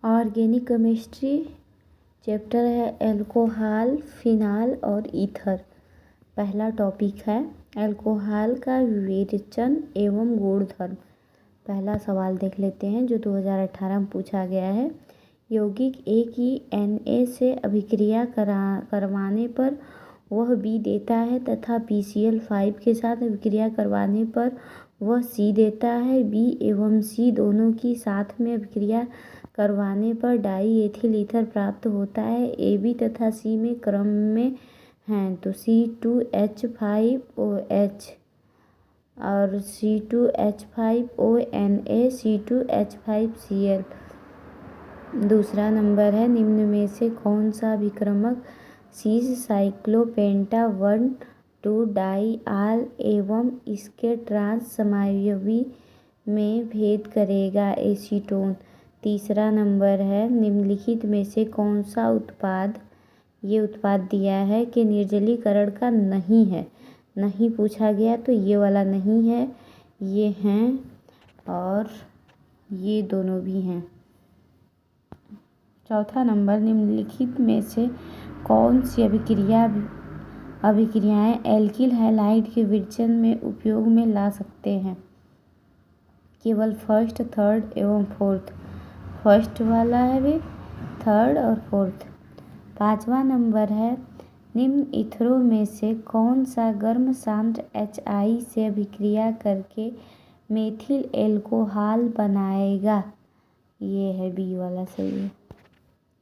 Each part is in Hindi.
ऑर्गेनिक केमिस्ट्री चैप्टर है एल्कोहल, फिनाल और ईथर। पहला टॉपिक है एल्कोहल का विवेचन एवं गुणधर्म। पहला सवाल देख लेते हैं जो 2018 में पूछा गया है। यौगिक A की Na से अभिक्रिया करवाने पर वह B देता है तथा PCl5 के साथ अभिक्रिया करवाने पर वह C देता है। B एवं C दोनों की साथ में अभिक्रिया करवाने पर डाई एथिल ईथर प्राप्त होता है। A, B तथा C में क्रम में हैं तो C2H5OH और C2H5ONa, C2H5Cl। दूसरा नंबर है निम्न में से कौन सा विक्रमक सीस साइक्लोपेंटा 1,2 डाइआल एवं इसके ट्रांस समवायवी में भेद करेगा? एसीटोन। तीसरा नंबर है निम्नलिखित में से कौन सा उत्पाद, ये उत्पाद दिया है कि निर्जलीकरण का नहीं है, नहीं पूछा गया तो ये वाला नहीं है, ये हैं और ये दोनों भी हैं। चौथा नंबर निम्नलिखित में से कौन सी अभिक्रियाएं एल्किल हैलाइड के विरचन में उपयोग में ला सकते हैं? केवल फर्स्ट, थर्ड एवं फोर्थ। फर्स्ट वाला है वे, थर्ड और फोर्थ। पांचवा नंबर है निम्न ईथरों में से कौन सा गर्म सांद्र HI से अभिक्रिया करके मेथिल एल्कोहल बनाएगा? ये है बी वाला सही है।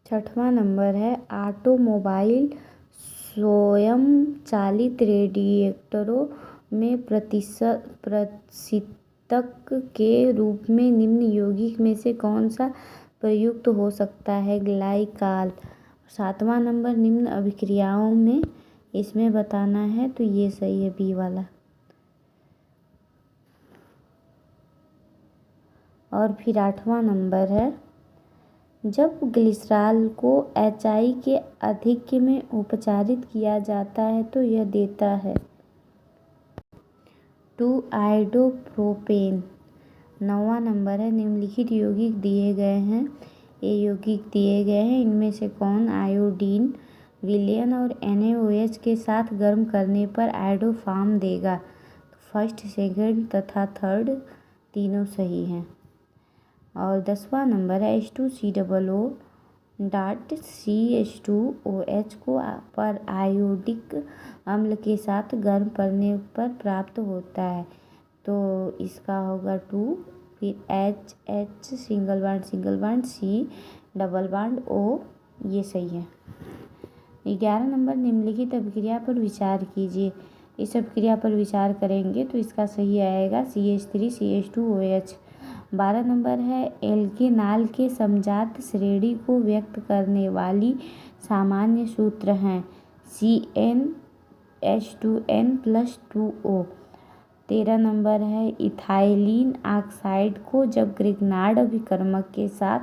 छठवां नंबर है ऑटोमोबाइल स्वयंचालित रेडिएटरों में प्रतिशीतक के रूप में निम्न यौगिक में से कौन सा प्रयुक्त हो सकता है? ग्लाइकाल। सातवां नंबर निम्न अभिक्रियाओं में इसमें बताना है तो ये सही है बी वाला। और फिर आठवां नंबर है जब ग्लिसरॉल को HI के आधिक्य में उपचारित किया जाता है तो यह देता है 2-आइडोप्रोपेन। नौवां नंबर है निम्नलिखित यौगिक दिए गए हैं, ये यौगिक दिए गए हैं इनमें से कौन आयोडीन विलयन और NaOH के साथ गर्म करने पर आयोडोफॉर्म देगा? फर्स्ट, सेकंड तथा थर्ड तीनों सही हैं। और 10वां नंबर है H2COO.CH2OH को पर आयोडिक अम्ल के साथ गर्म करने पर प्राप्त होता है तो इसका होगा 2। फिर H single bond C double bond O, ये सही है। 11 नंबर निम्नलिखित अभिक्रिया पर विचार कीजिए। इस अभिक्रिया पर विचार करेंगे तो इसका सही आएगा CH3CH2OH। 12 नंबर है एल्केनाल के समजात श्रेणी को व्यक्त करने वाली सामान्य सूत्र हैं CnH2n+2O। 13 नंबर है इथाइलिन ऑक्साइड को जब ग्रिग्नार्ड अभिकर्मक के साथ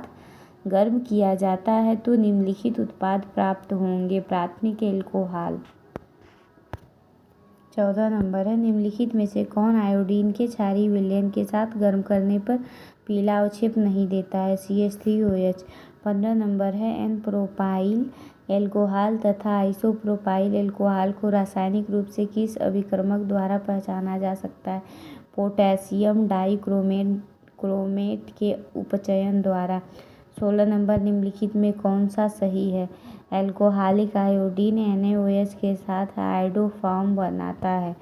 गर्म किया जाता है तो निम्नलिखित उत्पाद प्राप्त होंगे? प्राथमिक एल्कोहल। 14 नंबर है निम्नलिखित में से कौन आयोडीन के क्षारीय विलयन के साथ गर्म करने पर पीला अवक्षेप नहीं देता है? CH3OH। 15 नंबर है एन प्रोपाइल एल्कोहल तथा आइसोप्रोपाइल एल्कोहल को रासायनिक रूप से किस अभिकर्मक द्वारा पहचाना जा सकता है? पोटेशियम डाइक्रोमेट के उपचयन द्वारा। 16 नंबर निम्नलिखित में कौन सा सही है? एल्कोहलिक आयोडीन NaOH के साथ आयोडोफॉर्म बनाता है।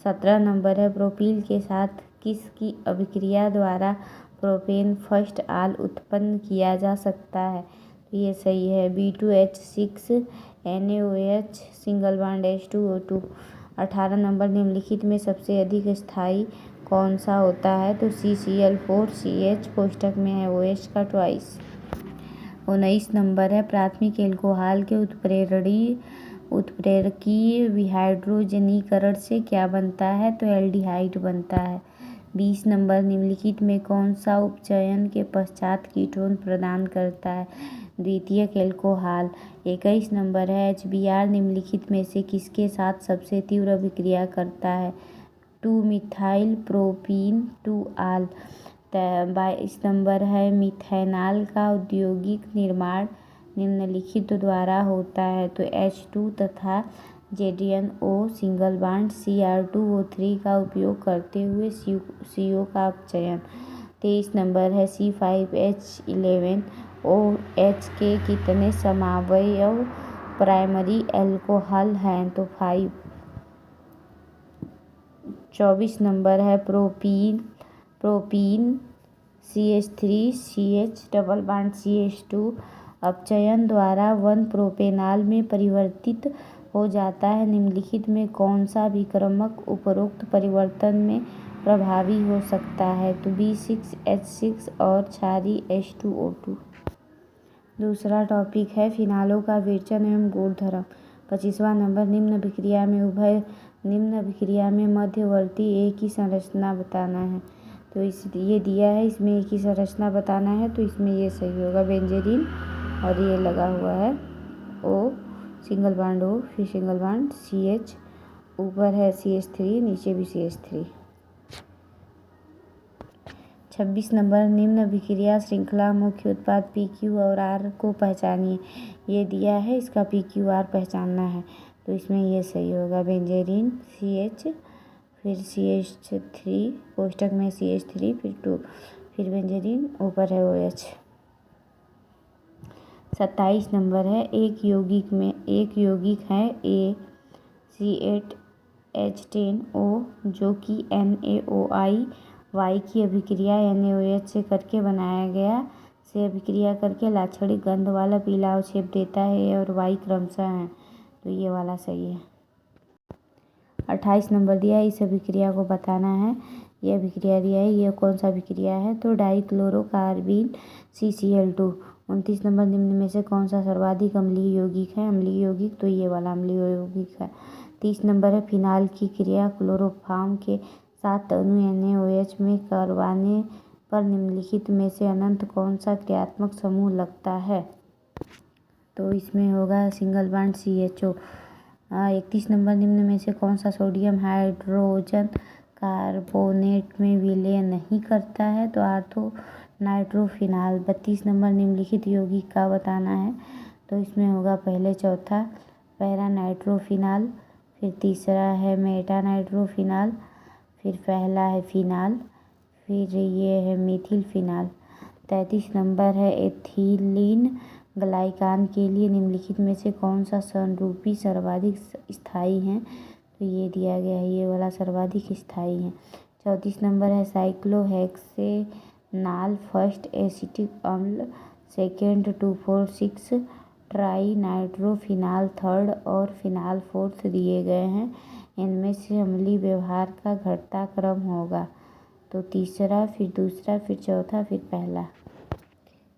17 नंबर है प्रोपील के साथ किसकी अभिक्रिया द्वारा प्रोपेन फर्स्ट आल उत्पन्न किया जा सकता है? ये सही है B2H6 NaOH single bond H2O2। 18 number निम्नलिखित में सबसे अधिक स्थायी कौन सा होता है? तो CCl4CH कोष्टक में है OH का ट्वाइस। 19 नंबर है प्राथमिक एल्कोहल के उत्प्रेरकीय विहाइड्रोजनीकरण से क्या बनता है? तो एल्डिहाइड बनता है। 20 नंबर निम्नलिखित में कौन सा उपचयन के पश्चात कीटोन प्रदान करता है? द्वितीयक एल्कोहल। 21 नंबर है HBr निम्नलिखित में से किसके साथ सबसे तीव्र अभिक्रिया करता है? 2-मिथाइल प्रोपीन 2-आल। 22 नंबर है मिथेनॉल का औद्योगिक निर्माण निम्नलिखित द्वारा होता है। तो H2 तथा ZnO सिंगल बॉन्ड Cr2O3 का उपयोग करते हुए CO का अपचयन। 23 नंबर है C5H11OH के कितने समअवयव प्राइमरी अल्कोहल हैं? तो 5। 24 नंबर है propene CH3CH double bond CH2 अपचयन द्वारा 1-प्रोपेनॉल में परिवर्तित हो जाता है। निम्नलिखित में कौन सा विक्रमक उपरोक्त परिवर्तन में प्रभावी हो सकता है? तो B6H6 और क्षारीय H2O2। दूसरा टॉपिक है फिनालों का विरचन एवं गुणधर्म। 25वां नंबर निम्न अभिक्रिया में मध्यवर्ती एक ही संरचना बताना है। तो ये दिया है, इसमें एक ही संरचना बताना है, तो इसमें ये सही होगा बेंजीन। और ये लगा हुआ है O सिंगल बॉन्ड O फिर सिंगल बॉन्ड CH, ऊपर है CH3 नीचे भी CH3। 26 नंबर निम्न अभिक्रिया श्रृंखला मुख्य उत्पाद PQ और R को पहचानिए। ये दिया है, इसका PQR पहचानना है, तो इसमें ये सही होगा बेंजीन CH फिर CH3 कोष्टक में CH3 फिर 2 फिर बेंजीन ऊपर है OH। 27 नंबर है एक यौगिक है C8H10O जो कि NaOI की अभिक्रिया NaOH से करके बनाया गया से अभिक्रिया करके लाक्षणिक गंध वाला पीला अवक्षेप देता है और Y क्रमशः है, तो ये वाला सही है। 28 नंबर दिया है, इस अभिक्रिया को बताना है। ये अभिक्रिया दिया है, ये कौन सा अभिक्रिया है? तो डाइक्लोरोकार्बीन CCl2। 29 नंबर निम्न में से कौन सा सर्वाधिक अम्लीय यौगिक है? अम्लीय यौगिक, तो ये वाला अम्लीय यौगिक है। 30 नंबर है फिनाल की क्रिया क्लोरोफॉर्म के साथ अणु NaOH में करवाने पर निम्नलिखित में से अनंत कौन सा क्रियात्मक समूह लगता है? तो इसमें होगा सिंगल बॉन्ड CHO। 31 नंबर निम्न में से कौन सा सोडियम हाइड्रोजन कार्बोनेट में विलय नहीं करता है? तो आर्थो नाइट्रोफिनाल। 32 नंबर निम्नलिखित यौगिक का बताना है, तो इसमें होगा पहले चौथा पैरा नाइट्रोफिनाल, फिर तीसरा है मेटा नाइट्रोफिनाल, फिर पहला है फिनाल, फिर ये है मिथिल फिनाल। 33 नंबर है एथिलीन ग्लाइकान के लिए निम्नलिखित में से कौन सा समरूपी सर्वाधिक स्थायी है? तो ये दिया गया है, ये वाला सर्वाधिक स्थायी है। 34 नंबर है साइक्लोहेक्सेनाल फर्स्ट एसिटिक अम्ल सेकेंड 2,4,6 ट्राई नाइट्रोफिनाल थर्ड और फिनाल फोर्थ दिए गए हैं। इनमें से अम्लीय व्यवहार का घटता क्रम होगा, तो तीसरा फिर दूसरा फिर चौथा फिर पहला।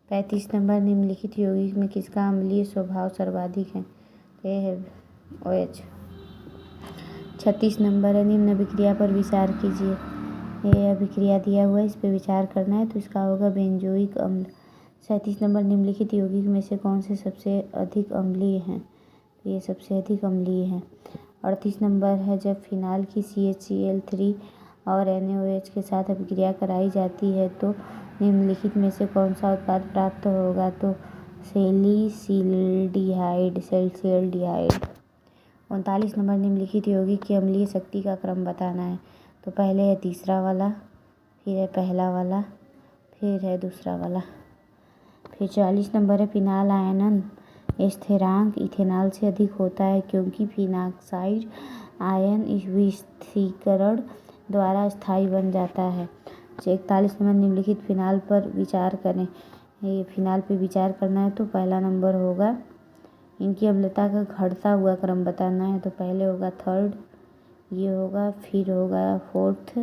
35 नंबर निम्नलिखित यौगिक में किसका अम्लीय स्वभाव सर्वाधिक है? ये है OH। 36 नंबर है निम्न अभिक्रिया पर विचार कीजिए। ये अभिक्रिया दिया हुआ है, इस पर विचार करना है, तो इसका होगा बेंजोइक अम्ल। 37 नंबर निम्नलिखित यौगिक में से कौन से सबसे अधिक अम्लीय हैं? तो ये सबसे अधिक अम्लीय है। 38 नंबर है जब फिनाल की CHCl3 और NaOH के साथ अभिक्रिया कराई जाती है तो निम्नलिखित में से कौन सा उत्पाद प्राप्त होगा? तो सैलिसिलडिहाइड। 39 नंबर निम्नलिखित यौगिक की अम्लीय शक्ति का क्रम बताना है, तो पहले है तीसरा वाला, फिर है पहला वाला, फिर है दूसरा वाला। फिर 40 नंबर है फिनाल आयनन स्थिरांक इथेनॉल से अधिक होता है क्योंकि फिनाक्साइड आयन विस्तीर्ण द्वारा स्थायी बन जाता है। 41 नंबर निम्नलिखित फिनाल पर विचार करें। ये फिनाल पे विचार करना है, तो पहला नंबर होगा इनकी अम्लता का घटता हुआ क्रम बताना है, तो पहले होगा थर्ड, ये होगा, फिर होगा फोर्थ,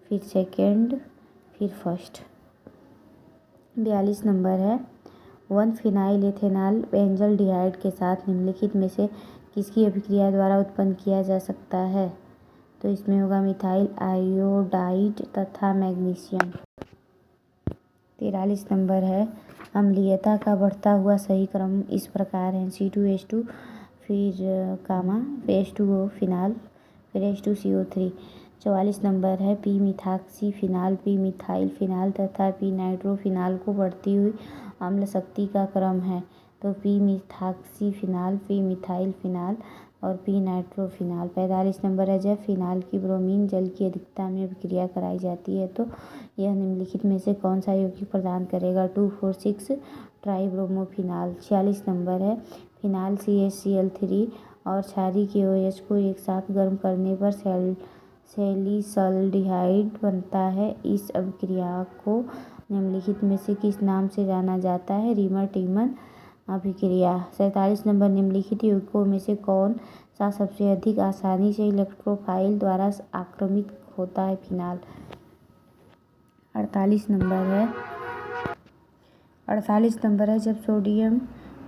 फिर सेकेंड, फिर फर्स्ट। 42 नंबर है 1-फिनाइल एथेनॉल बेंजल्डिहाइड के साथ निम्नलिखित में से किसकी अभिक्रिया द्वारा उत्पन्न किया जा सकता है? तो इसमें होगा मिथाइल आयोडाइड तथा मैग्नीशियम। 43 नंबर है अम्लीयता का बढ़ता हुआ सही क्रम इस प्रकार है C2H2 फिर कामा फिर H2O फिनाल फिर H2CO3। 44 नंबर है P methoxy phenol, P methyl phenol तथा पी नाइट्रोफिनाल को बढ़ती हुई अम्ल शक्ति का क्रम है। तो P methoxy phenol, P methyl phenol और पी नाइट्रोफिनाल। 45 नंबर है जब फिनाल की ब्रोमीन जल की अधिकता में अभिक्रिया कराई जाती है तो यह निम्नलिखित में से कौन सा यौगिक प्रदान करेगा? 2,4,6 ट्राइब्रोमोफिनाल। 46 नंबर है फिनाल CHCl3 और क्षारीय KOH को एक साथ गर्म करने पर सैलिसल्डिहाइड बनता है। इस अभिक्रिया को निम्नलिखित में से किस नाम से जाना जाता है? रीमर-टीमन अभिक्रिया। 47 नंबर निम्नलिखित यौगिकों में से कौन सा सबसे अधिक आसानी से इलेक्ट्रोफाइल द्वारा आक्रमित होता है? फिनाल। 48 नंबर है जब सोडियम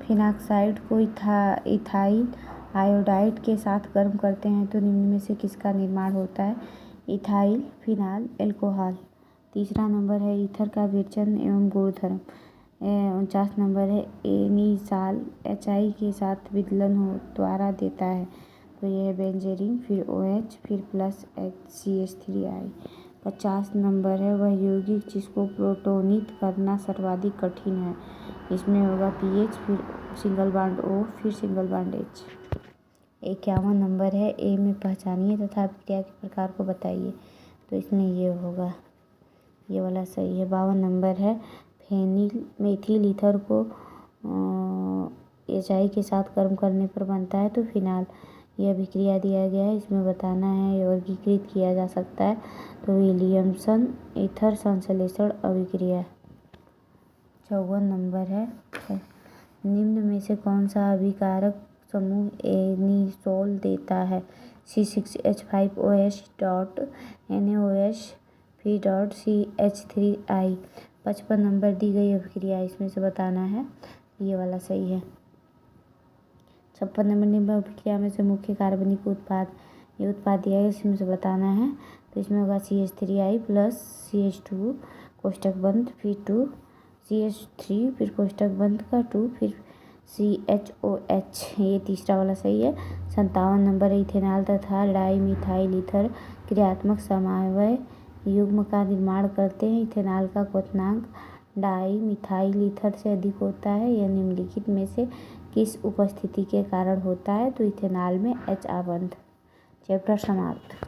फिनाक्साइड को इथाइल आयोडाइड के साथ गर्म करते हैं तो निम्न में से किसका निर्माण होता है? Ethyl phenol alcohol. तीसरा नंबर है ईथर का विरचन एवं गुणधर्म। 49 नंबर है एनिसाल HI के साथ विदलन द्वारा देता है तो यह है बेंजेरिन, फिर OH, फिर प्लस CH3I। 50 नंबर है वह यौगिक जिसको प्रोटोनित करना सर्वाधिक कठिन है। इसमें होगा PH, फिर सिंगल बांड O, फिर सिंगल बांड H। 51 नंबर है ए में पहचानिए तथा अभिक्रिया के प्रकार को बताइए तो इसमें ये होगा, ये वाला सही है। 52 नंबर है मेथिल ईथर को HI के साथ गर्म करने पर बनता है तो फिनाल। यह अभिक्रिया दिया गया है, इसमें बताना है वर्गीकृत किया जा सकता है तो विलियमसन ईथर संश्लेषण अभिक्रिया। 54 नंबर है निम्न में से कौन सा अभिकारक समूह एनिसोल देता है? C6H5OH NaOH फिर CH3I। 55 नंबर दी गई अभिक्रिया इसमें से बताना है, ये वाला सही है। 56 नंबर निम्न अभिक्रिया में से मुख्य कार्बनिक उत्पाद, ये उत्पाद दिया है इसमें से बताना है तो इसमें होगा CH3I प्लस CH2 कोष्टक बंद, फिर 2 CH3 फिर कोष्टक बंद का 2 फिर CHOH, ये तीसरा वाला सही है। 57 नंबर इथेनॉल तथा डाईमिथाइल ईथर क्रियात्मक समन्वय युग्म का निर्माण करते हैं। इथेनॉल का क्वथनांक डाईमिथाइल ईथर से अधिक होता है, यह निम्नलिखित में से किस उपस्थिति के कारण होता है? तो इथेनॉल में H आबंध। चैप्टर समाप्त।